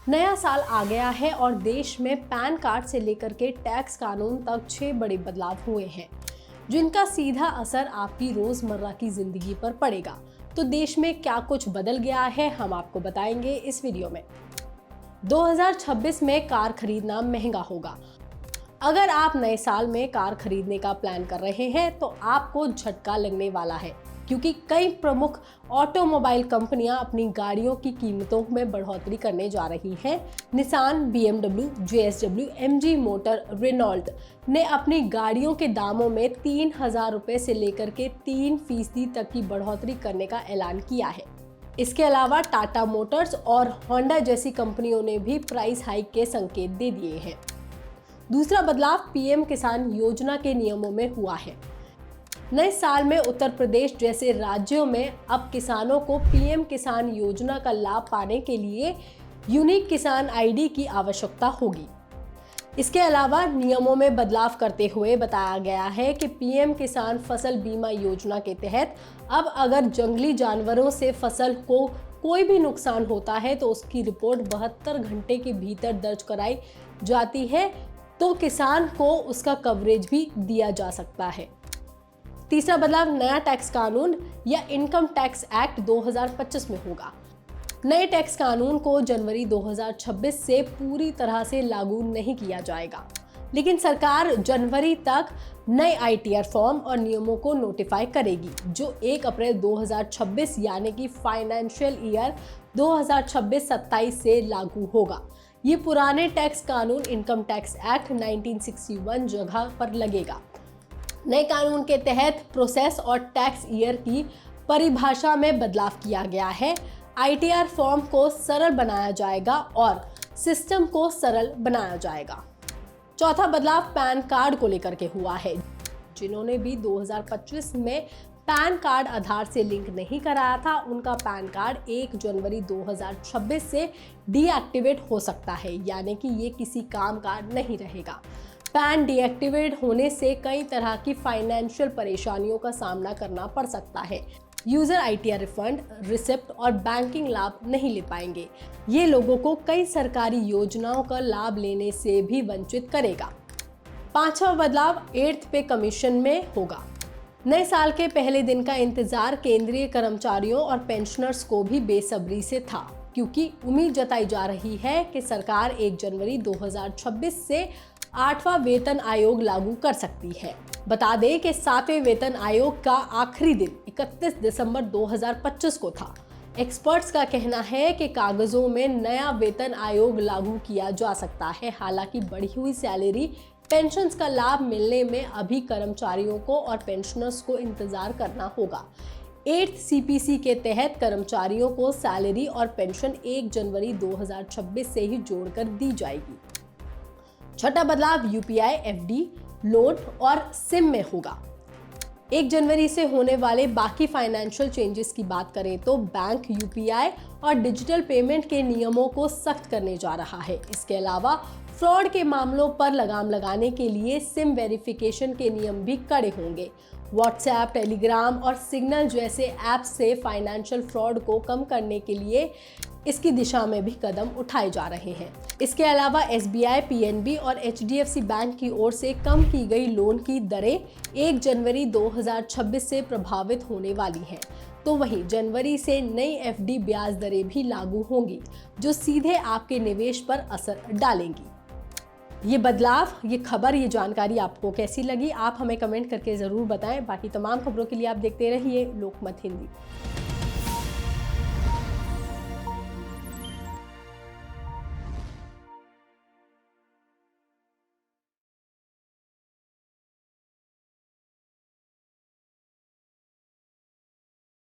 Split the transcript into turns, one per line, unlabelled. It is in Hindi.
नया साल आ गया है और देश में पैन कार्ड से लेकर के टैक्स कानून तक 6 बड़े बदलाव हुए हैं, जिनका सीधा असर आपकी रोजमर्रा की जिंदगी पर पड़ेगा। तो देश में क्या कुछ बदल गया है, हम आपको बताएंगे इस वीडियो में। 2026 में कार खरीदना महंगा होगा। अगर आप नए साल में कार खरीदने का प्लान कर रहे हैं तो आपको झटका लगने वाला है, क्योंकि कई प्रमुख ऑटोमोबाइल कंपनियां अपनी गाड़ियों की कीमतों में बढ़ोतरी करने जा रही हैं। Nissan, BMW, JSW, MG motor, Renault ने अपनी गाड़ियों के दामों में 3,000 रुपए से लेकर के 3% तक की बढ़ोतरी करने का ऐलान किया है। इसके अलावा टाटा मोटर्स और होंडा जैसी कंपनियों ने भी प्राइस हाइक के संकेत दे दिए हैं। दूसरा बदलाव PM किसान योजना के नियमों में हुआ है। नए साल में उत्तर प्रदेश जैसे राज्यों में अब किसानों को PM किसान योजना का लाभ पाने के लिए यूनिक किसान ID की आवश्यकता होगी। इसके अलावा नियमों में बदलाव करते हुए बताया गया है कि PM किसान फसल बीमा योजना के तहत अब अगर जंगली जानवरों से फसल को कोई भी नुकसान होता है तो उसकी रिपोर्ट 72 घंटे के भीतर दर्ज कराई जाती है, तो किसान को उसका कवरेज भी दिया जा सकता है। तीसरा बदलाव नया टैक्स कानून या इनकम टैक्स एक्ट 2025 में होगा। नए टैक्स कानून को जनवरी 2026 से पूरी तरह से लागू नहीं किया जाएगा, लेकिन सरकार जनवरी तक नए ITR फॉर्म और नियमों को नोटिफाई करेगी, जो 1 अप्रैल 2026 यानी कि फाइनेंशियल ईयर 2026-27 से लागू होगा। ये पुराने टैक्स कानून इनकम टैक्स एक्ट 1961 जगह पर लगेगा। नए कानून के तहत प्रोसेस और टैक्स ईयर की परिभाषा में बदलाव किया गया है। ITR फॉर्म को सरल बनाया जाएगा और सिस्टम को सरल बनाया जाएगा। चौथा बदलाव पैन कार्ड को लेकर के हुआ है। जिन्होंने भी 2025 में पैन कार्ड आधार से लिंक नहीं कराया था, उनका पैन कार्ड 1 जनवरी 2026 से डीएक्टिवेट हो सकता है, यानी कि ये किसी काम का नहीं रहेगा। पैन डीएक्टिवेट होने से कई तरह की फाइनेंशियल परेशानियों का सामना करना पड़ सकता है। यूजर ITR रिफंड, रिसिप्ट और बैंकिंग लाभ नहीं ले पाएंगे। ये लोगों को कई सरकारी योजनाओं का लाभ लेने से भी वंचित करेगा। पांचवा बदलाव 8th पे कमीशन में होगा। नए साल के पहले दिन का इंतजार केंद्रीय कर्मचारियों और पेंशनर्स को भी बेसब्री से था, क्योंकि उम्मीद जताई जा रही है कि सरकार 1 जनवरी 2026 से 8वां वेतन आयोग लागू कर सकती है। बता दें कि 7वें वेतन आयोग का आखिरी दिन 31 दिसंबर 2025 को था। एक्सपर्ट्स का कहना है कि कागजों में नया वेतन आयोग लागू किया जा सकता है। हालांकि बढ़ी हुई सैलरी पेंशन्स का लाभ मिलने में अभी कर्मचारियों को और पेंशनर्स को इंतजार करना होगा। 8th CPC के तहत कर्मचारियों को सैलरी और पेंशन 1 जनवरी 2026 से ही जोड़कर दी जाएगी। छठा बदलाव UPI, FD, लोन और सिम में होगा। 1 जनवरी से होने वाले बाकी फाइनेंशियल चेंजेस की बात करें तो बैंक UPI और डिजिटल पेमेंट के नियमों को सख्त करने जा रहा है। इसके अलावा फ्रॉड के मामलों पर लगाम लगाने के लिए सिम वेरिफिकेशन के नियम भी कड़े होंगे। व्हाट्सएप, टेलीग्राम और सिग्नल जैसे ऐप से फाइनेंशियल फ्रॉड को कम करने के लिए इसकी दिशा में भी कदम उठाए जा रहे हैं। इसके अलावा SBI, PNB और HDFC बैंक की ओर से कम की गई लोन की दरें 1 जनवरी 2026 से प्रभावित होने वाली हैं। तो वहीं जनवरी से नई FD ब्याज दरें भी लागू होंगी, जो सीधे आपके निवेश पर असर डालेंगी। ये बदलाव, ये खबर, ये जानकारी आपको कैसी लगी, आप हमें कमेंट करके ज़रूर बताएं। बाकी तमाम खबरों के लिए आप देखते रहिए लोकमत हिंदी।